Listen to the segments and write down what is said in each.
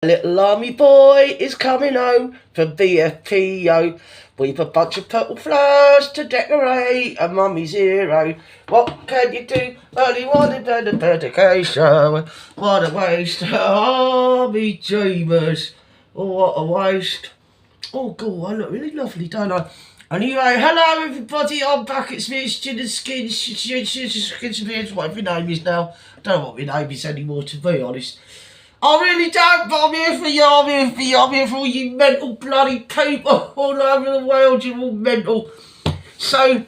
Little army boy is coming home from VFPO with a bunch of purple flowers to decorate a mummy's hero. What can you do? Only wanted a dedication. What a waste. Army dreamers. Oh, what a waste. Oh, God, I look really lovely, don't I? Anyway, hello everybody, I'm back. It's me, it's Gin and Skins, whatever my name is now. I don't know what my name is anymore, to be honest. I really don't, but I'm here for you, I'm here for all you mental bloody people all over the world, you're all mental. So,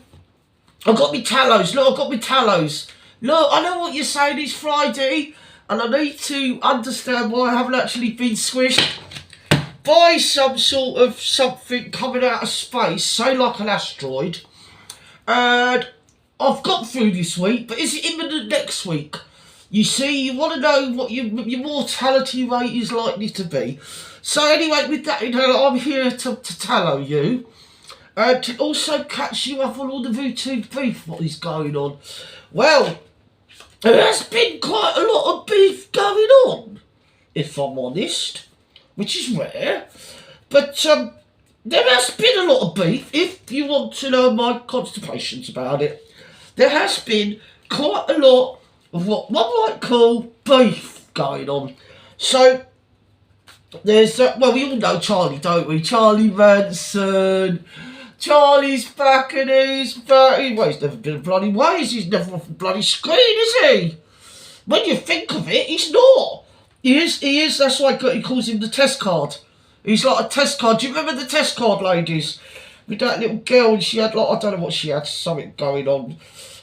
I've got me tallows, look, I've got me tallows. Look, I know what you're saying, it's Friday, and I need to understand why I haven't actually been squished by some sort of something coming out of space, say like an asteroid. And I've got through this week, but is it imminent next week? You see, you want to know what your mortality rate is likely to be. So anyway, with that, I'm here to tallow you. And to also catch you up on all the routine beef, what is going on. Well, there has been quite a lot of beef going on, if I'm honest, which is rare. But there has been a lot of beef, if you want to know my constipations about it. There has been quite a lot of what one might call beef going on. So, there's, well, we all know Charlie, don't we? Charlie Manson. Charlie's back and he's back. Well, he's never been a bloody ways. He's never off the bloody screen, is he? When you think of it, he's not. He is. That's why he calls him the test card. He's like a test card. Do you remember the test card ladies? With that little girl, and she had, like, I don't know what she had, something going on.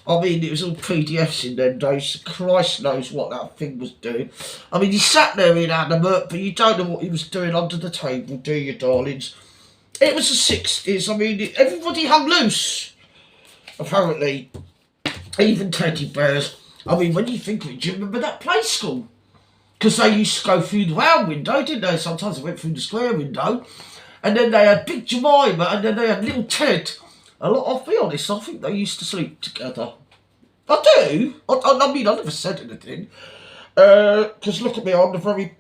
I mean, it was all PDFs in them days. Christ knows what that thing was doing. I mean, he sat there inanimate, but you don't know what he was doing under the table, do you, darlings? It was the 60s. I mean, everybody hung loose, apparently. Even teddy bears. I mean, when you think of it, do you remember that play school? Because they used to go through the round window, didn't they? Sometimes they went through the square window. And then they had Big Jemima, and then they had Little Ted. I'll be honest, I think they used to sleep together. I do. I mean, I never said anything. Because look at me, I'm a very,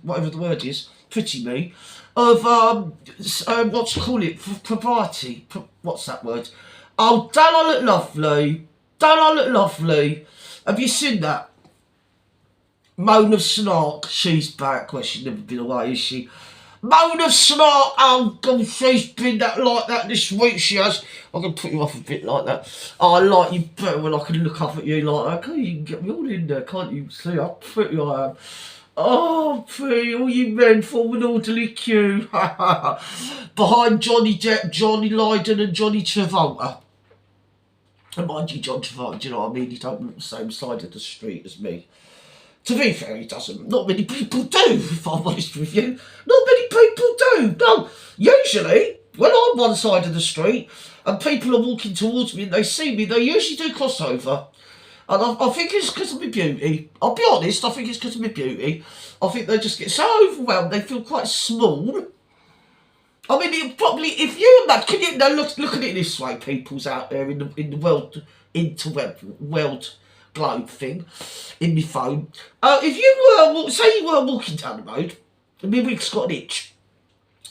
whatever the word is, pretty me, of, what's call it, propriety. What's that word? Oh, don't I look lovely? Don't I look lovely? Have you seen that? Mona Snark, she's back. Well, she's never been away, is she? Mona Snark, oh God, she's been like that this week, she has. I'm going to put you off a bit like that. Oh, I like you better when I can look up at you like that. You can get me all in there, can't you? See how pretty I am. Oh, pretty, all you men form an orderly queue. Behind Johnny Depp, Johnny Lydon and Johnny Travolta. And mind you, John Travolta, do you know what I mean? He don't look the same side of the street as me. To be fair, he doesn't. Not many people do, if I'm honest with you. Not many people do. No, usually, when I'm one side of the street and people are walking towards me and they see me, they usually do crossover. And I think it's because of my beauty. I'll be honest, I think it's because of my beauty. I think they just get so overwhelmed, they feel quite small. I mean, it probably, if you imagine, can you, now look at it this way, people's out there in the world, world globe thing, in my phone. If you were, say you were walking down the road, and my wig's got an itch,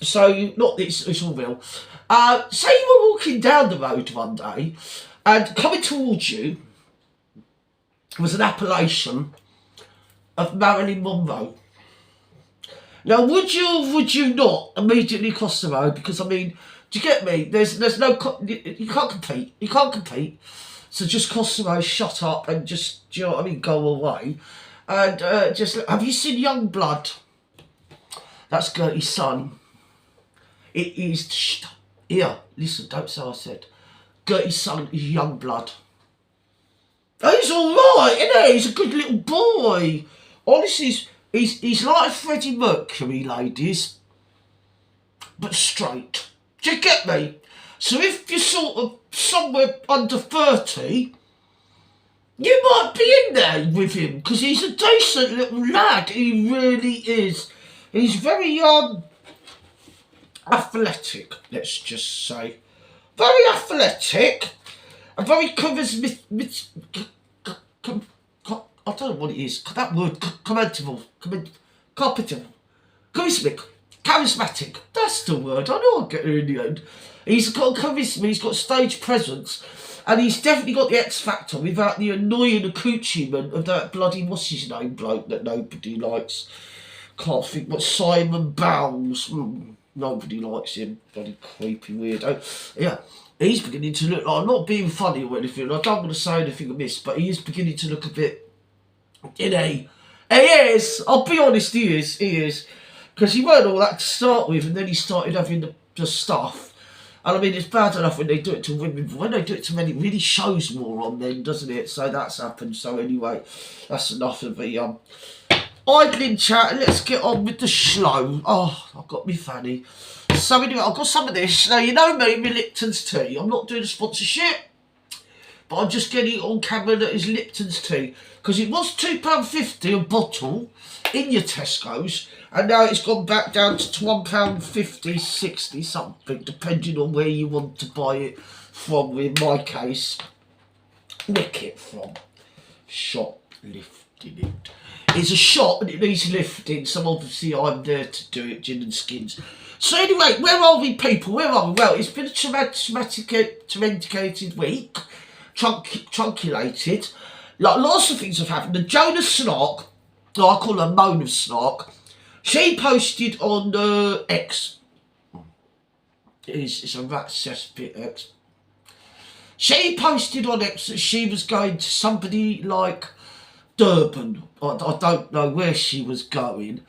so, not this, it's all real. Say you were walking down the road one day, and coming towards you was an appellation of Marilyn Monroe. Now, would you not immediately cross the road? Because, I mean, do you get me? There's no, you can't compete. So just cross the road, shut up, and just, do you know what I mean, go away. And just, have you seen Young Blood? That's Gertie's son. It is, here, listen, don't say I said. Gertie's son is Young Blood. He's alright, isn't he? He's a good little boy. Honestly, he's like Freddie Mercury, ladies. But straight. Do you get me? So if you're sort of somewhere under 30, you might be in there with him, because he's a decent little lad. He really is. He's very athletic, let's just say. Very athletic. And very I don't know what it is. That word, commendable. competent, charismatic, charismatic. That's the word. I know I'll get there in the end. He's got charisma, he's got stage presence, and he's definitely got the X factor without the annoying accoutrement of that bloody what's his name bloke that nobody likes. Can't think what Simon Bowles. Nobody likes him. Bloody creepy weirdo. Yeah. He's beginning to look like, I'm not being funny or anything, I don't want to say anything amiss, but he is beginning to look a bit, you know, he is, I'll be honest, he is, because he weren't all that to start with, and then he started having the stuff, and I mean, it's bad enough when they do it to women, but when they do it to men, it really shows more on them, doesn't it? So that's happened, so anyway, that's enough of the, idling chat, and let's get on with the show. Oh, I've got me fanny. So anyway, I've got some of this. Now, you know me, my Lipton's tea. I'm not doing a sponsorship, but I'm just getting it on camera that is Lipton's tea. Because it was £2.50 a bottle in your Tesco's, and now it's gone back down to £1.50, 60 something, depending on where you want to buy it from. In my case, nick it from. Shoplifting it. It's a shop and it needs lifting, so obviously I'm there to do it, gin and skins. So anyway, where are we, people? Where are we? Well, it's been a traumatic week, trunculated. Like, lots of things have happened. The Mona Snark, I call her Mona Snark, she posted on X. It's a rat cesspit X. She posted on X that she was going to somebody like Durban. I don't know where she was going.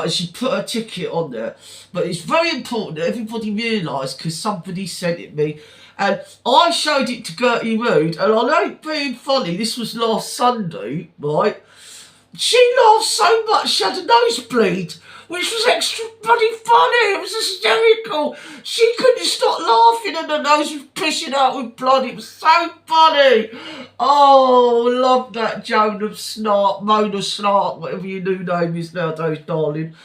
She put her ticket on there, but it's very important that everybody realise, because somebody sent it me, and I showed it to Gertie Rude, and I ain't being funny, this was last Sunday, right? She laughed so much she had a nosebleed, which was extra bloody funny. It was hysterical. She couldn't stop laughing and her nose was pissing out with blood. It was so funny. Oh, love that Mona Snark, whatever your new name is nowadays, darling.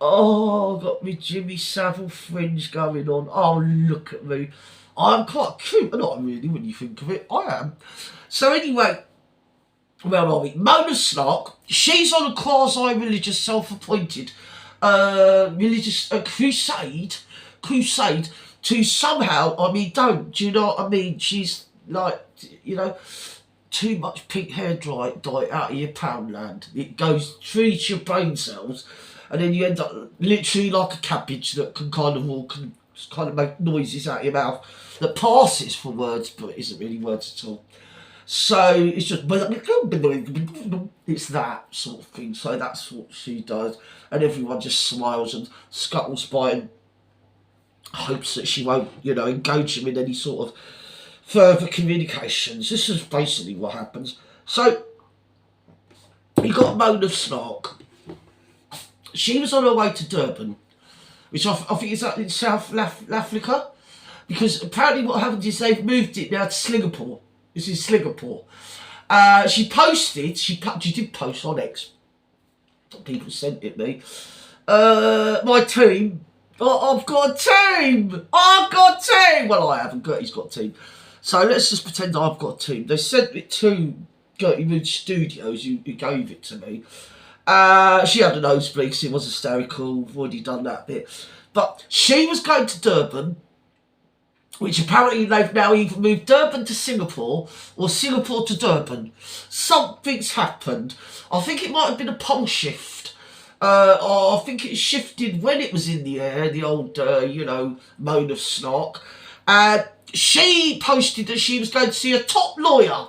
Oh, got me Jimmy Savile fringe going on. Oh, look at me. I'm quite cute, not really, when you think of it. I am. So anyway, where are we? Mona Snark, she's on a quasi-religious, self-appointed religious crusade to somehow, I mean, do you know what I mean? She's like, you know, too much pink hair dye out of your Poundland. It goes through to your brain cells, and then you end up literally like a cabbage that can kind of walk and kind of make noises out of your mouth that passes for words, but isn't really words at all. So it's just, it's that sort of thing. So that's what she does. And everyone just smiles and scuttles by and hopes that she won't, you know, engage them in any sort of further communications. This is basically what happens. So you got Mona Snark. She was on her way to Durban, which I think is up in South Africa, because apparently what happened is they've moved it now to Singapore. This is Singapore. She did post on X. People sent it me. My team. I've got a team. Well, I haven't. Gertie's got a team. So let's just pretend I've got a team. They sent it to Gertie Rude Studios, who gave it to me. She had a nosebleed because it was hysterical. I've already done that bit. But she was going to Durban, which apparently they've now either moved Durban to Singapore or Singapore to Durban. Something's happened. I think it might have been a pole shift. I think it shifted when it was in the air, the old, you know, Mona Snark. She posted that she was going to see a top lawyer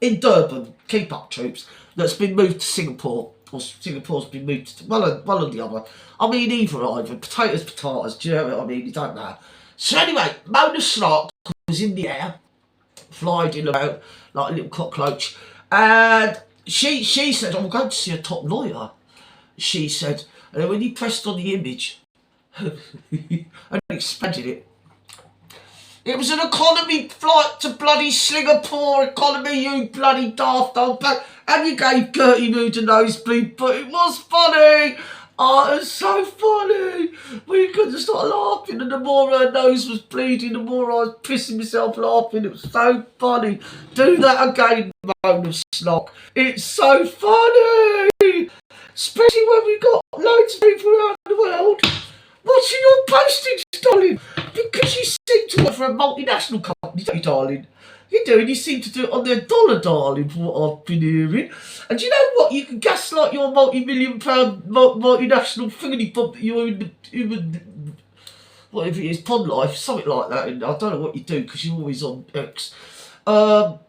in Durban, keep up troops, that's been moved to Singapore. Or Singapore's been moved to one or the other. I mean, either. Potatoes, do you know what I mean? You don't know. So anyway, Mona Snark was in the air, flying around like a little cockroach, and she said, I'm going to see a top lawyer, she said. And then when he pressed on the image and expanded it, it was an economy flight to bloody Singapore economy, you bloody daft old bag. And you gave Gertie Rude a nosebleed, but it was funny. Oh, it was so funny. We couldn't stop laughing, and the more her nose was bleeding, the more I was pissing myself laughing. It was so funny. Do that again, Mona Snark. It's so funny. Especially when we got loads of people around the world watching your postings, darling. Because you seem to work for a multinational company, don't you, darling? You do, and you seem to do it on their dollar, darling, from what I've been hearing. And you know what? You can gaslight your multi-million-pound multinational thingy bob that you're in whatever it is, Pod Life, something like that. And I don't know what you do because you're always on X. But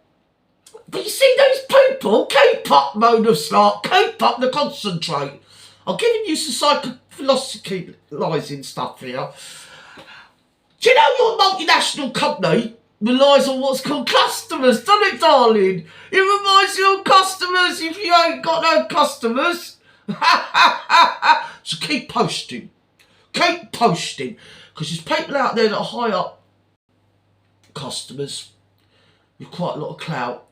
you see those people, keep up, Mona Snark, keep up the concentrate. I'm giving you some psychophilosophising stuff here. Do you know your multinational company relies on what's called customers, doesn't it, darling? It reminds you of customers if you ain't got no customers. So keep posting. Keep posting. Because there's people out there that hire customers with quite a lot of clout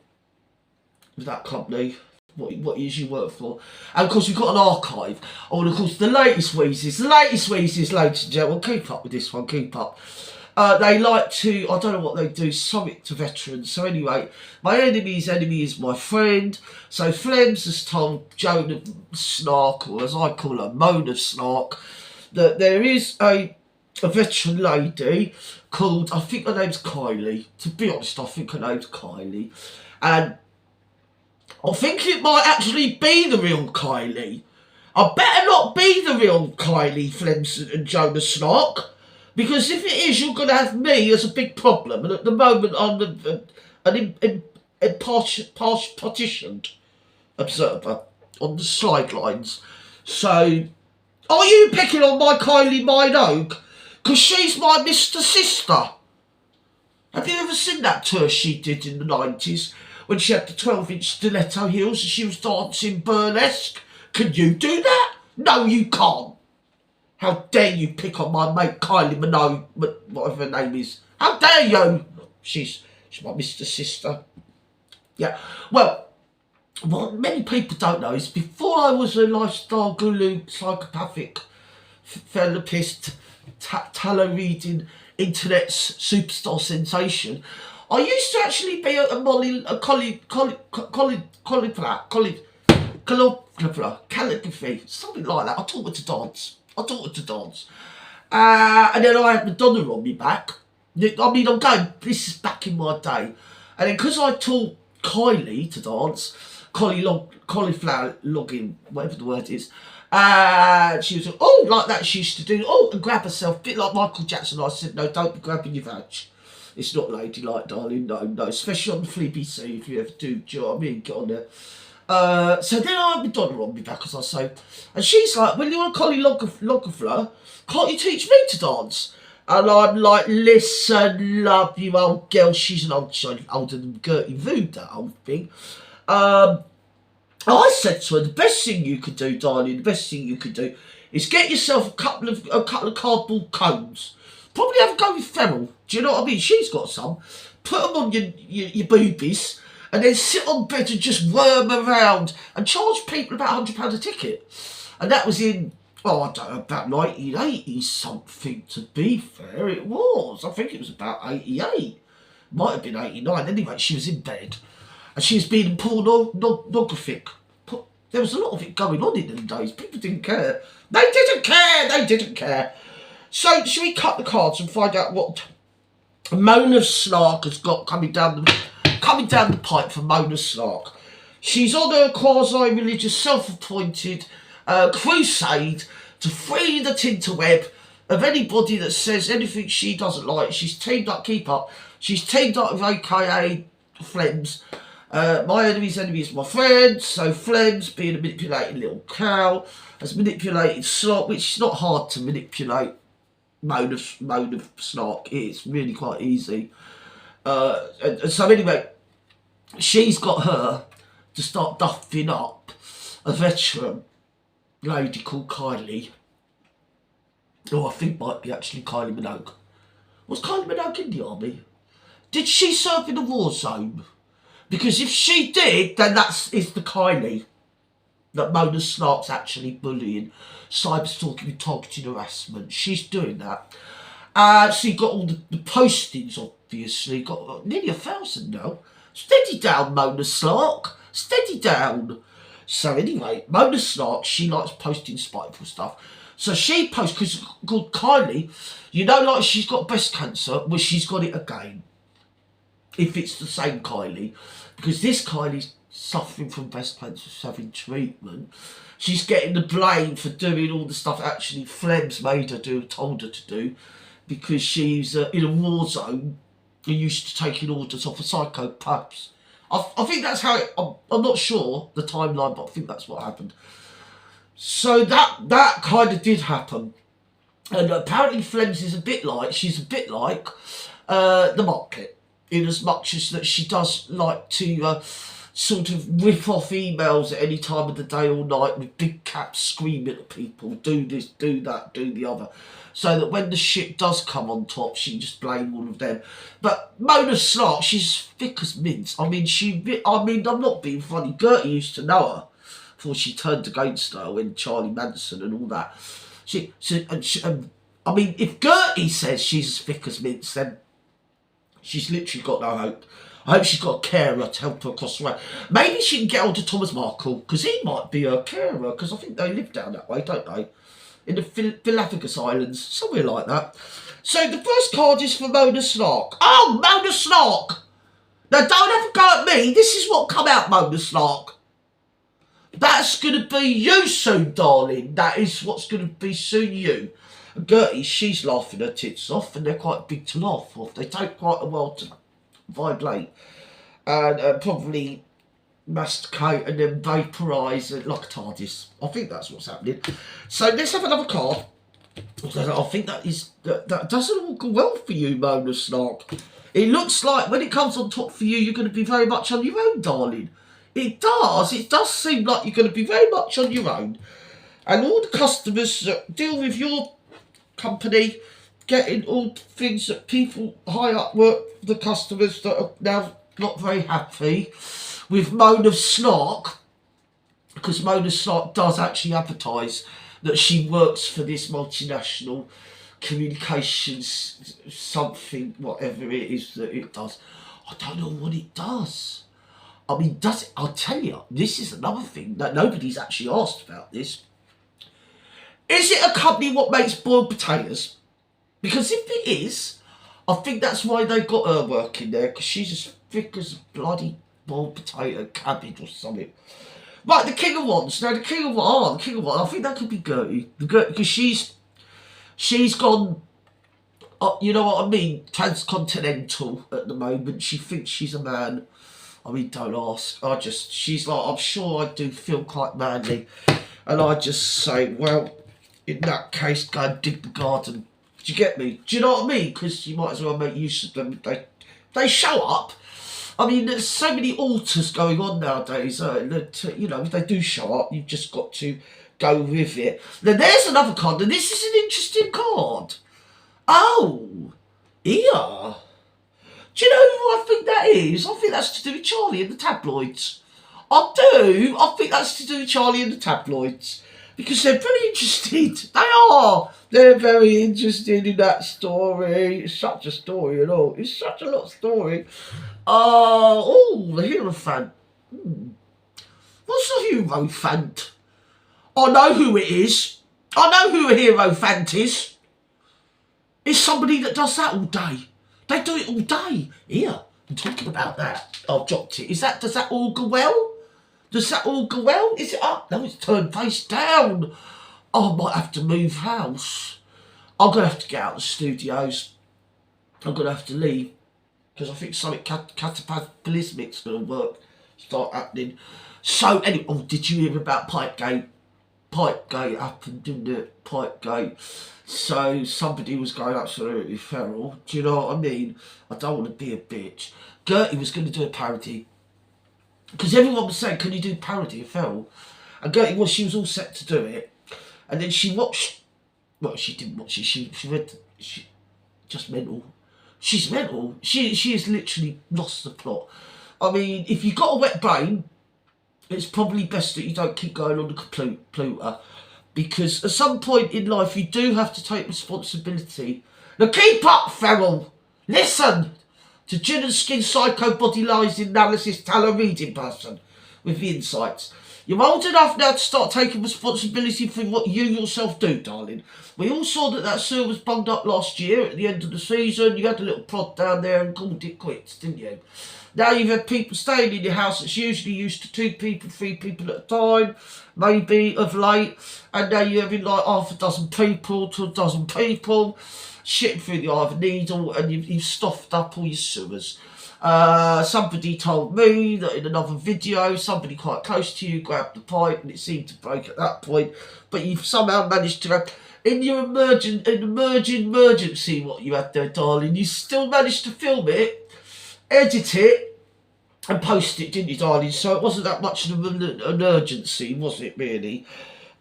with that company. What it is you work for. And of course we've got an archive. Oh, and of course the latest Wheezes, ladies and gentlemen, keep up with this one, keep up. They like to, I don't know what they do, something to veterans. So anyway, my enemy's enemy is my friend. So Flems has told Mona Snark, or as I call her, Mona Snark, that there is a veteran lady called, I think her name's Kylie. To be honest, I think her name's Kylie. And I think it might actually be the real Kylie. I better not be the real Kylie Flemson and Mona Snark, because if it is, you're going to have me as a big problem. And at the moment, I'm an partitioned observer on the sidelines. So, are you picking on my Kylie Minogue? Because she's my Mr. Sister. Have you ever seen that tour she did in the 90s? When she had the 12-inch stiletto heels and she was dancing burlesque. Can you do that? No, you can't. How dare you pick on my mate Kylie Minogue, whatever her name is. How dare you? She's my Mr. Sister. Yeah. Well, what many people don't know is before I was a lifestyle guru, psychopathic, therapist, tarot reading, internet superstar sensation, I used to actually be calligraphy, something like that. I taught her to dance. And then I had Madonna on me back. I mean, I'm going, this is back in my day. And then because I taught Kylie to dance, cauliflower logging, whatever the word is, she was like that she used to do, and grab herself, a bit like Michael Jackson. I said, no, don't be grabbing your vag. It's not ladylike, darling, no, especially on the BBC, if you ever do you know what I mean? Get on there. So then I had Madonna on me back, as I say, and she's like, well, you're a choreographer, can't you teach me to dance? And I'm like, listen, love, you old girl, she's older than Gertie Vood, that old thing. I said to her, the best thing you could do, darling, the best thing you could do is get yourself a couple of cardboard cones. Probably have a go with Feral. Do you know what I mean? She's got some. Put them on your boobies and then sit on bed and just worm around and charge people about £100 a ticket. And that was in, I don't know, about 1980 something, to be fair. It was. I think it was about 88. Might have been 89. Anyway, she was in bed. And she was being pornographic. There was a lot of it going on in them days. People didn't care. They didn't care. So, should we cut the cards and find out what Mona Snark has got coming down the pipe for Mona Snark? She's on a quasi-religious, self-appointed crusade to free the tinterweb of anybody that says anything she doesn't like. She's teamed up, keep up. She's teamed up with AKA Flems. My enemy's enemy is my friend. So Flems, being a manipulating little cow, has manipulated Snark, which is not hard to manipulate. Mona Snark, it's really quite easy. And so anyway, she's got her to start duffing up a veteran lady called Kylie. I think might be actually Kylie Minogue. Was Kylie Minogue in the army? Did she serve in a war zone? Because if she did, then is the Kylie. that Mona Snark's actually bullying, cyber-stalking and targeted harassment. She's doing that. So you got all the postings, obviously. Got nearly 1,000 now. Steady down, Mona Snark. Steady down. So anyway, Mona Snark, she likes posting spiteful stuff. So she posts, because called Kylie, you know, like she's got breast cancer, well, she's got it again. If it's the same Kylie. Because this Kylie's suffering from breast cancer, she's having treatment. She's getting the blame for doing all the stuff actually Fleb's made her do, told her to do. Because she's in a war zone and used to taking orders off a psychopaths. I think that's how it, I'm not sure the timeline, but I think that's what happened. So that kind of did happen. And apparently Flems is she's a bit like the market, in as much as that she does like to sort of rip off emails at any time of the day or night with big caps screaming at people, do this, do that, do the other. So that when the shit does come on top, she can just blame all of them. But Mona Snark, she's thick as mince. I mean, I'm not being funny. Gertie used to know her before she turned against her when Charlie Manson and all that. I mean, if Gertie says she's as thick as mince, then she's literally got no hope. I hope she's got a carer to help her across the way. Maybe she can get hold of Thomas Markle, because he might be her carer, because I think they live down that way, don't they? In the Galapagos Islands, somewhere like that. So the first card is for Mona Snark. Oh, Mona Snark! Now don't have a go at me. This is what come out, Mona Snark. That's going to be you soon, darling. That is what's going to be soon you. And Gertie, she's laughing her tits off, and they're quite big to laugh off. They take quite a while to vibrate. And probably masticate and then vaporise like a TARDIS. I think that's what's happening. So let's have another card. I think that doesn't all go well for you, Mona Snark. It looks like when it comes on top for you, you're going to be very much on your own, darling. It does. It does seem like you're going to be very much on your own. And all the customers that deal with your company, getting all the things that people high up work for the customers that are now not very happy with Mona Snark, because Mona Snark does actually advertise that she works for this multinational communications something, whatever it is that it does. I don't know what it does. I mean, does it? I'll tell you, this is another thing that nobody's actually asked about this. Is it a company what makes boiled potatoes? Because if it is, I think that's why they got her working there, because she's as thick as bloody boiled potato cabbage or something. Right, the King of Wands. Now, the King of Wands, I think that could be Gertie. Because she's gone, you know what I mean, transcontinental at the moment. She thinks she's a man. I mean, don't ask. She's like, I'm sure I do feel quite manly. And I just say, well, in that case, go and dig the garden. Do you get me? Do you know what I mean? Because you might as well make use of them. They show up. I mean, there's so many altars going on nowadays that, you know, if they do show up, you've just got to go with it. Then there's another card, and this is an interesting card. Oh, yeah. Do you know who I think that is? I think that's to do with Charlie and the tabloids. I do. I think that's to do with Charlie and the tabloids. Because they're very interested. They are. They're very interested in that story. It's such a story and all. It's such a lot of story. The Hierophant. What's the Hierophant? I know who it is. I know who a Hierophant is. It's somebody that does that all day. They do it all day. Here, I'm talking about that. I've dropped it. Does that all go well? Does that all go well? Is it up? No, it's turned face down. I might have to move house. I'm going to have to get out of the studios. I'm going to have to leave. Because I think something cataclysmic's going to start happening. So, anyway, did you hear about Pipegate? Pipegate happened, didn't it? Pipegate. So, somebody was going absolutely feral. Do you know what I mean? I don't want to be a bitch. Gertie was going to do a parody. Because everyone was saying, can you do parody of feral? And Gertie, she was all set to do it. And then she watched, well, she didn't watch it, she read, just mental. She's mental. She has literally lost the plot. I mean, if you've got a wet brain, it's probably best that you don't keep going on the computer, because at some point in life you do have to take responsibility. Now keep up, Feral. Listen to Gin and Skin Psycho Body Lies Analysis Talent Reading Person with the insights. You're old enough now to start taking responsibility for what you yourself do, darling. We all saw that sewer was bunged up last year at the end of the season. You had a little prod down there and called it quits, didn't you? Now you've had people staying in your house that's usually used to 2 people, 3 people at a time, maybe of late, and now you're having like half a dozen people to a dozen people shitting through the eye of a needle, and you've stuffed up all your sewers. Somebody told me that in another video, somebody quite close to you grabbed the pipe and it seemed to break at that point, but you've somehow managed to have, in your emergency, what you had there, darling, you still managed to film it, edit it, and post it, didn't you, darling? So it wasn't that much of an urgency, was it, really?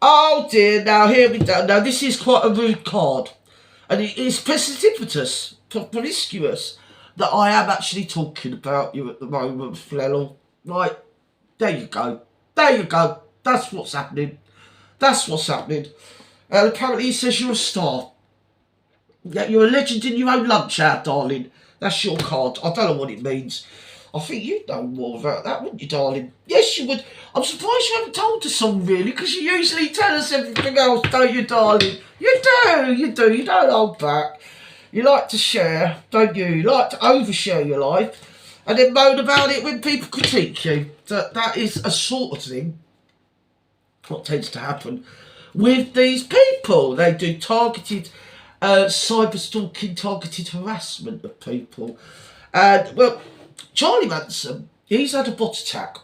Oh dear, now here we go. Now this is quite a rude card, and it is precipitous, promiscuous, that I am actually talking about you at the moment, Flannel. Right, there you go. There you go. That's what's happening. That's what's happening. And apparently he says you're a star. Yeah, you're a legend in your own lunch hour, darling. That's your card. I don't know what it means. I think you'd know more about that, wouldn't you, darling? Yes, you would. I'm surprised you haven't told us some, really, because you usually tell us everything else, don't you, darling? You do. You don't hold back. You like to share, don't you? You like to overshare your life and then moan about it when people critique you. That is a sort of thing what tends to happen with these people. They do targeted cyber stalking, targeted harassment of people. And, well, Charlie Manson, he's had a bot attack.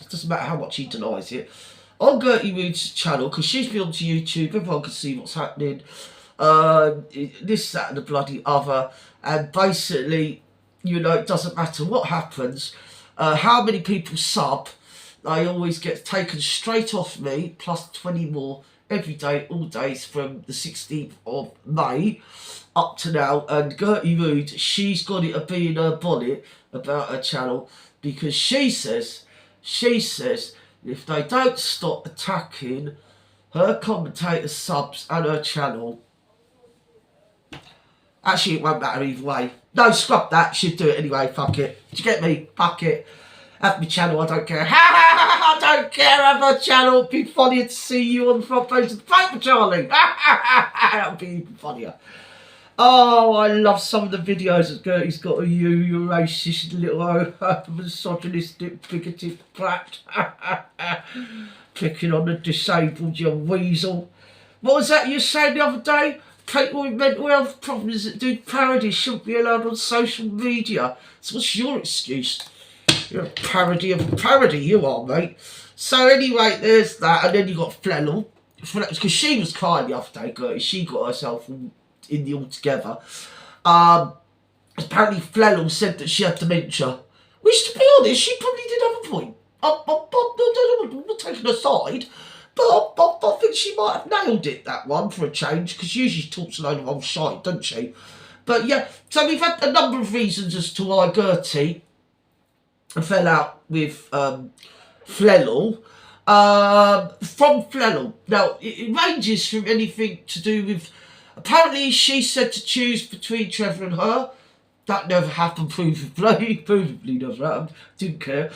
It doesn't matter how much he denies it. On Gertie Rood's channel, because she's been onto YouTube, everyone can see what's happening. This, that and the bloody other, and basically, you know, it doesn't matter what happens, how many people sub, they always get taken straight off me, plus 20 more every day, all days from the 16th of May up to now. And Gertie Rood, she's got it a bee in her bonnet about her channel, because she says if they don't stop attacking her commentator subs and her channel, actually, it won't matter either way. No, scrub that. She'd do it anyway. Fuck it. Do you get me? Fuck it. Have my channel. I don't care. I don't care. Have a channel. It'd be funnier to see you on the front page of the paper, Charlie. That would be even funnier. Oh, I love some of the videos that Gertie's got of you. You racist little misogynistic, bigoted brat. Picking on the disabled, you weasel. What was that you said the other day? People with mental health problems that do parody shouldn't be allowed on social media. So what's your excuse? You're a parody of a parody, you are, mate. So anyway, there's that. And then you got Flannel. Because she was crying the other day, Gertie. She got herself in the altogether. Apparently Flannel said that she had dementia. Which, to be honest, she probably did have a point. I'm not taking her side. But I think she might have nailed it, that one, for a change, because usually she talks a load of old shite, doesn't she? But yeah, so we've had a number of reasons as to why Gertie fell out with Flannel. From Flannel. Now, it ranges from anything to do with, apparently she said to choose between Trevor and her. That never happened, provably never happened, didn't care.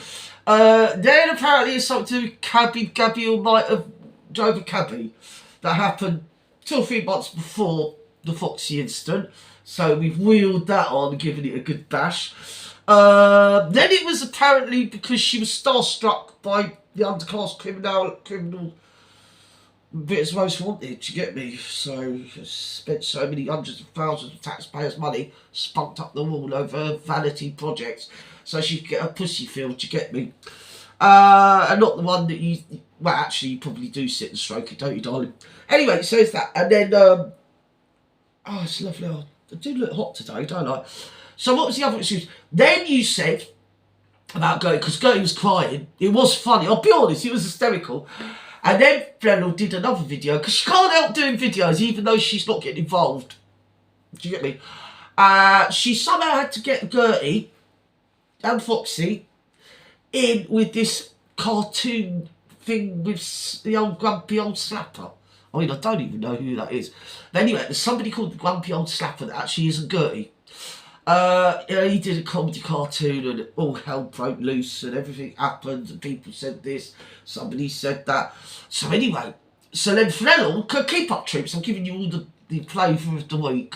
Then apparently it's something to do with Gabby or might have drove a cabbie. That happened 2 or 3 months before the Foxy incident. So we've wheeled that on and given it a good bash. Then it was apparently because she was starstruck by the underclass criminal Britain's Most Wanted, you get me? So, spent so many hundreds of thousands of taxpayers' money, spunked up the wall over vanity projects, so she could get her pussy filled, you get me? And not the one that you, well, actually, you probably do sit and stroke it, don't you, darling? Anyway, so it's that. And then, oh, it's lovely. I do look hot today, don't I? So what was the other excuse? Then you said about Gertie, because Gertie was crying. It was funny. I'll be honest, it was hysterical. And then Flannel did another video, because she can't help doing videos even though she's not getting involved. Do you get me? She somehow had to get Gertie and Foxy in with this cartoon thing with the old grumpy old slapper. I mean, I don't even know who that is. But anyway, there's somebody called the grumpy old slapper that actually isn't Gertie. He did a comedy cartoon and all hell broke loose and everything happened and people said this, somebody said that. So anyway, so then Flannel, keep up troops, I'm giving you all the flavour of the week.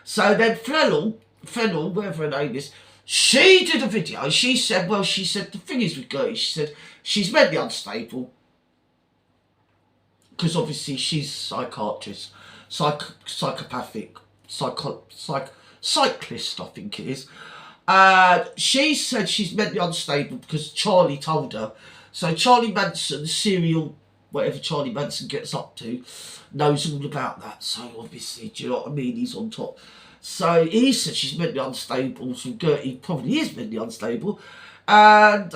So then Flannel, whatever her name is, she did a video. She said the thing is with Gertie, she said she's mentally unstable because obviously she's psychiatrist, psychopathic, cyclist, I think it is. She said she's mentally unstable because Charlie told her. So Charlie Manson, serial, whatever Charlie Manson gets up to, knows all about that. So obviously, do you know what I mean? He's on top. So he said she's mentally unstable. So Gertie probably is mentally unstable. And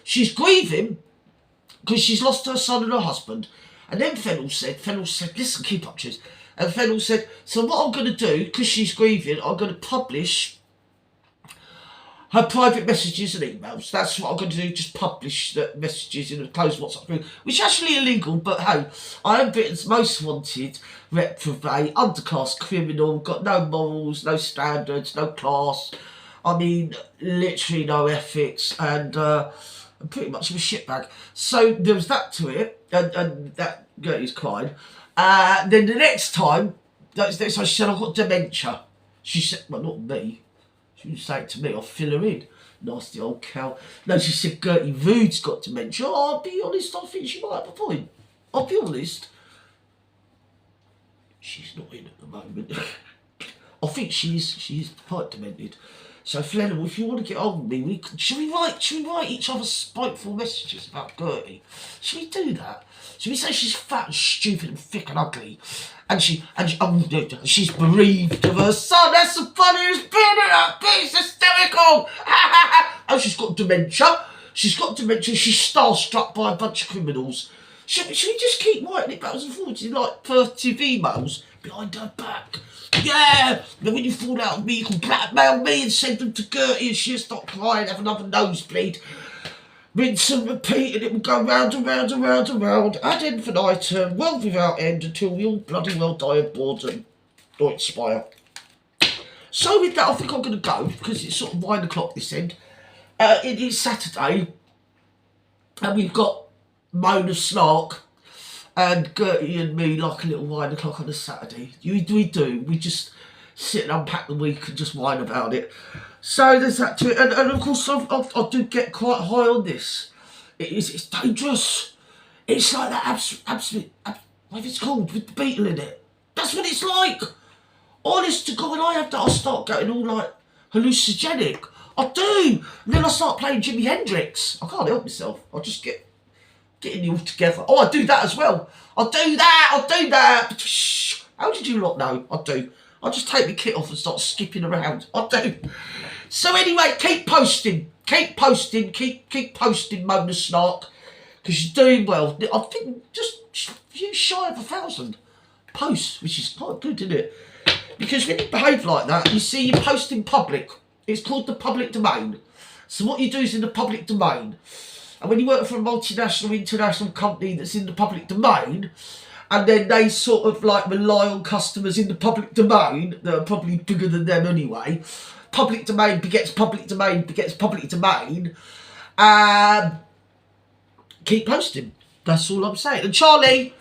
she's grieving because she's lost her son and her husband. And then Fennel said, listen, keep up, cheers. And Fennel said, so what I'm going to do, because she's grieving, I'm going to publish her private messages and emails. That's what I'm going to do, just publish the messages in a closed WhatsApp group, which is actually illegal, but hey, I am Britain's most wanted reprobate, underclass criminal, got no morals, no standards, no class. I mean, literally no ethics, and I'm pretty much of a shitbag. So there was that to it, and that Gertie's crying. Then the next time, she said, I've got dementia. She said, well, not me. She was saying to me, I'll fill her in. Nasty old cow. No, she said, Gertie Rude's got dementia. Oh, I'll be honest, I think she might have a point. I'll be honest. She's not in at the moment. I think she's quite demented. So Flannel, if you want to get on with me, should we write each other spiteful messages about Gertie? Should we do that? Should we say she's fat and stupid and thick and ugly, and she's bereaved of her son? That's the funniest bit of that bit. It's hysterical. Oh, she's got dementia. She's starstruck by a bunch of criminals. Should we just keep writing it backwards and forwards in like furtive emails behind her back? Yeah! Then when you fall out with me, you can blackmail me and send them to Gertie and she'll stop crying, have another nosebleed. Rinse and repeat, and it will go round and round and round and round, ad infinitum, world without end, until we all bloody well die of boredom or expire. So with that, I think I'm going to go, because it's sort of 9 o'clock this end. It is Saturday, and we've got Mona Snark and Gertie and me like a little 9 o'clock on a Saturday. We do. We just sit and unpack the week and just whine about it. So there's that to it. And of course, I do get quite high on this. It's dangerous. It's like that absolute, what it's called, with the beetle in it. That's what it's like. Honest to God, when I have that, I start getting all like hallucinogenic. I do. And then I start playing Jimi Hendrix. I can't help myself. I just getting you all together. Oh, I do that as well. I'll do that. Shh. How did you not know? I do. I'll just take my kit off and start skipping around. I do. So anyway, keep posting. Keep posting, Mona Snark, because you're doing well. I think just a few shy of 1,000 posts, which is quite good, isn't it? Because when you behave like that, you see, you post in public. It's called the public domain. So what you do is in the public domain. And when you work for a multinational, international company that's in the public domain, and then they sort of like rely on customers in the public domain that are probably bigger than them anyway. Public domain begets public domain begets public domain. Keep posting. That's all I'm saying. And Charlie.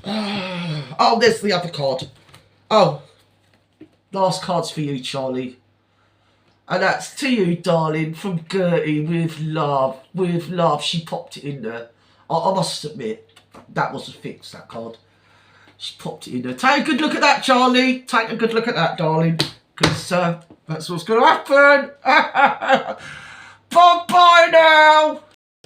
Oh, there's the other card. Oh, last card's for you, Charlie. And that's to you, darling, from Gertie, with love. With love. She popped it in there. I must admit, that was a fix, that card. She popped it in there. Take a good look at that, Charlie. Take a good look at that, darling. Because that's what's going to happen. Bye-bye now.